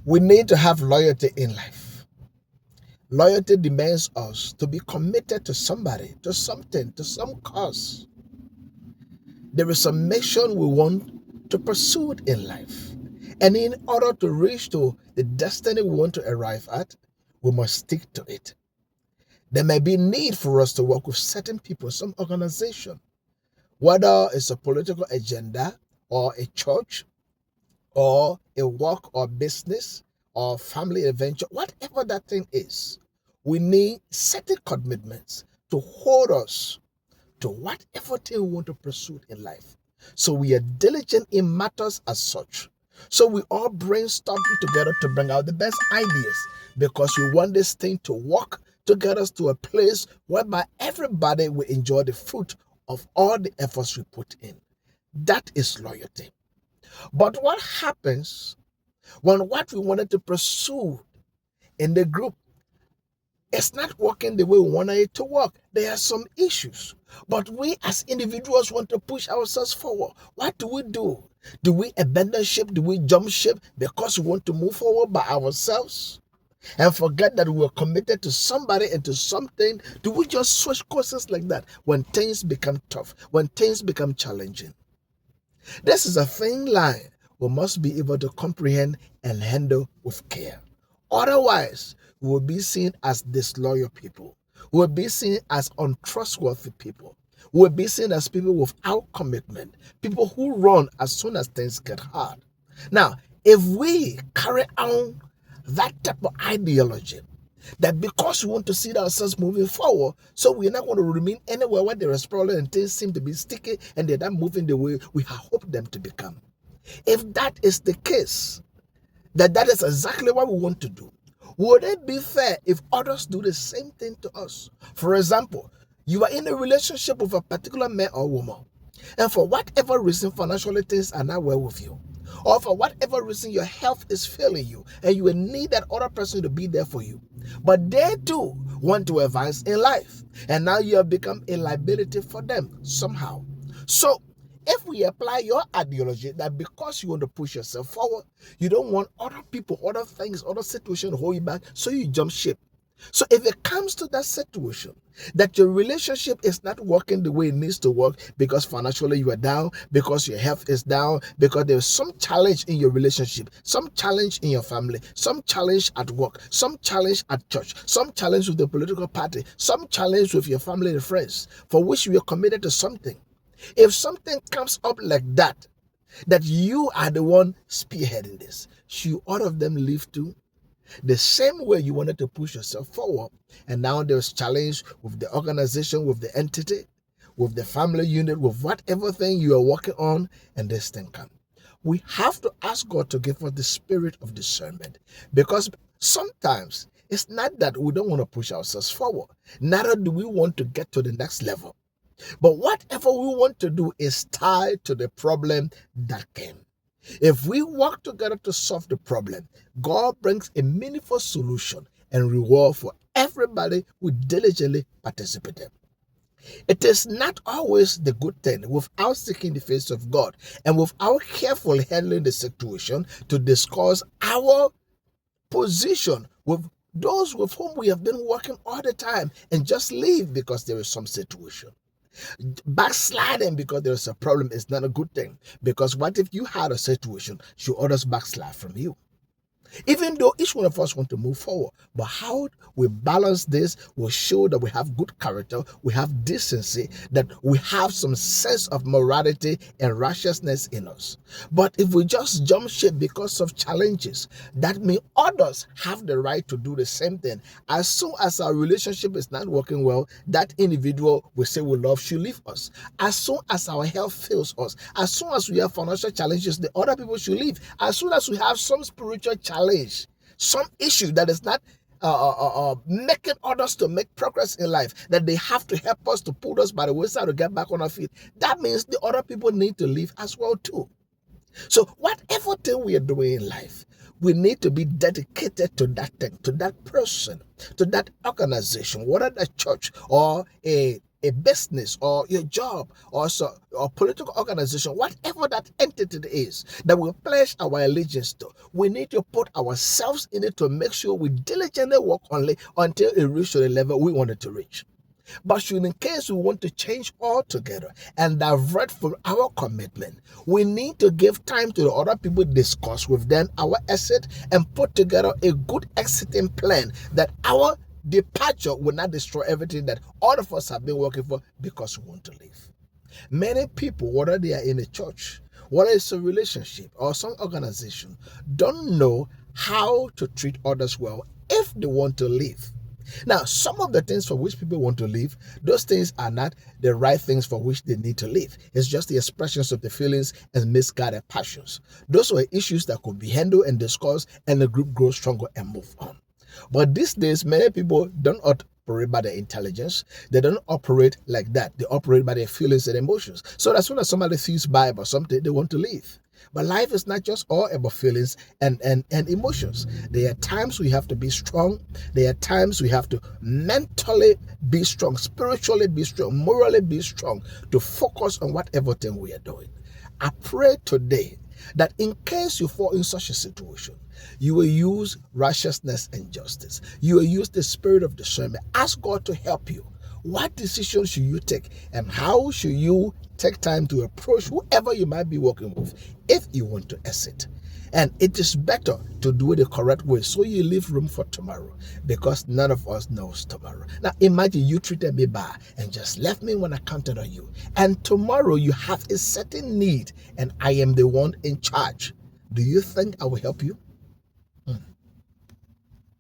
We need to have loyalty in life. Loyalty demands us to be committed to somebody, to something, to some cause. There is a mission we want to pursue in life. And in order to reach to the destiny we want to arrive at, we must stick to it. There may be need for us to work with certain people, some organization, whether it's a political agenda or a church or a work or business or family adventure, whatever that thing is. We need certain commitments to hold us to whatever thing we want to pursue in life. So we are diligent in matters as such. So we all brainstorm together to bring out the best ideas because we want this thing to work to get us to a place whereby everybody will enjoy the fruit of all the efforts we put in. That is loyalty. But what happens when what we wanted to pursue in the group is not working the way we wanted it to work? There are some issues. But we as individuals want to push ourselves forward. What do we do? Do we abandon ship? Do we jump ship because we want to move forward by ourselves and forget that we were committed to somebody and to something? Do we just switch courses like that when things become tough, when things become challenging? This is a thin line we must be able to comprehend and handle with care. Otherwise, we will be seen as disloyal people. We will be seen as untrustworthy people. We will be seen as people without commitment, people who run as soon as things get hard. Now, if we carry on that type of ideology, that because we want to see ourselves moving forward, so we're not going to remain anywhere where there is problem and things seem to be sticky and they're not moving the way we hope them to become. If that is the case, that is exactly what we want to do, would it be fair if others do the same thing to us? For example, you are in a relationship with a particular man or woman, and for whatever reason, financially things are not well with you, or for whatever reason, your health is failing you, and you will need that other person to be there for you. But they too want to advance in life, and now you have become a liability for them somehow. So, if we apply your ideology that because you want to push yourself forward, you don't want other people, other things, other situations to hold you back, so you jump ship. So if it comes to that situation, that your relationship is not working the way it needs to work because financially you are down, because your health is down, because there's some challenge in your relationship, some challenge in your family, some challenge at work, some challenge at church, some challenge with the political party, some challenge with your family and friends, for which you are committed to something. If something comes up like that, that you are the one spearheading this, should all of them leave too? The same way you wanted to push yourself forward, and now there's challenge with the organization, with the entity, with the family unit, with whatever thing you are working on, and this thing comes. We have to ask God to give us the spirit of discernment, because sometimes it's not that we don't want to push ourselves forward, neither do we want to get to the next level. But whatever we want to do is tied to the problem that came. If we work together to solve the problem, God brings a meaningful solution and reward for everybody who diligently participated. It is not always the good thing without seeking the face of God and without carefully handling the situation to discuss our position with those with whom we have been working all the time and just leave because there is some situation. Backsliding because there's a problem is not a good thing, because what if you had a situation, should others backslide from you? Even though each one of us want to move forward, but how we balance this will show that we have good character, we have decency, that we have some sense of morality and righteousness in us. But if we just jump ship because of challenges, that means others have the right to do the same thing. As soon as our relationship is not working well, that individual we say we love should leave us. As soon as our health fails us, as soon as we have financial challenges, the other people should leave. As soon as we have some spiritual challenge, some issue that is not making others to make progress in life, that they have to help us to pull us by the wayside to get back on our feet, that means the other people need to leave as well too. So whatever thing we are doing in life, we need to be dedicated to that thing, to that person, to that organization, whether a church or a a business or your job or political organization, whatever that entity is that we pledge our allegiance to, we need to put ourselves in it to make sure we diligently work only until it reaches to the level we want it to reach. But should in case we want to change altogether and divert from our commitment, we need to give time to the other people, discuss with them our exit, and put together a good exiting plan that our departure will not destroy everything that all of us have been working for because we want to leave. Many people, whether they are in a church, whether it's a relationship or some organization, don't know how to treat others well if they want to leave. Now, some of the things for which people want to leave, those things are not the right things for which they need to leave. It's just the expressions of the feelings and misguided passions. Those were issues that could be handled and discussed, and the group grows stronger and move on. But these days, many people don't operate by their intelligence. They don't operate like that. They operate by their feelings and emotions. So as soon as somebody feels bad about something, they want to leave. But life is not just all about feelings and emotions. There are times we have to be strong. There are times we have to mentally be strong, spiritually be strong, morally be strong to focus on whatever thing we are doing. I pray today that in case you fall in such a situation, you will use righteousness and justice. You will use the spirit of discernment. Ask God to help you. What decisions should you take, and how should you take time to approach whoever you might be working with if you want to exit? And it is better to do it the correct way so you leave room for tomorrow, because none of us knows tomorrow. Now imagine you treated me bad and just left me when I counted on you, and tomorrow you have a certain need and I am the one in charge. Do you think I will help you?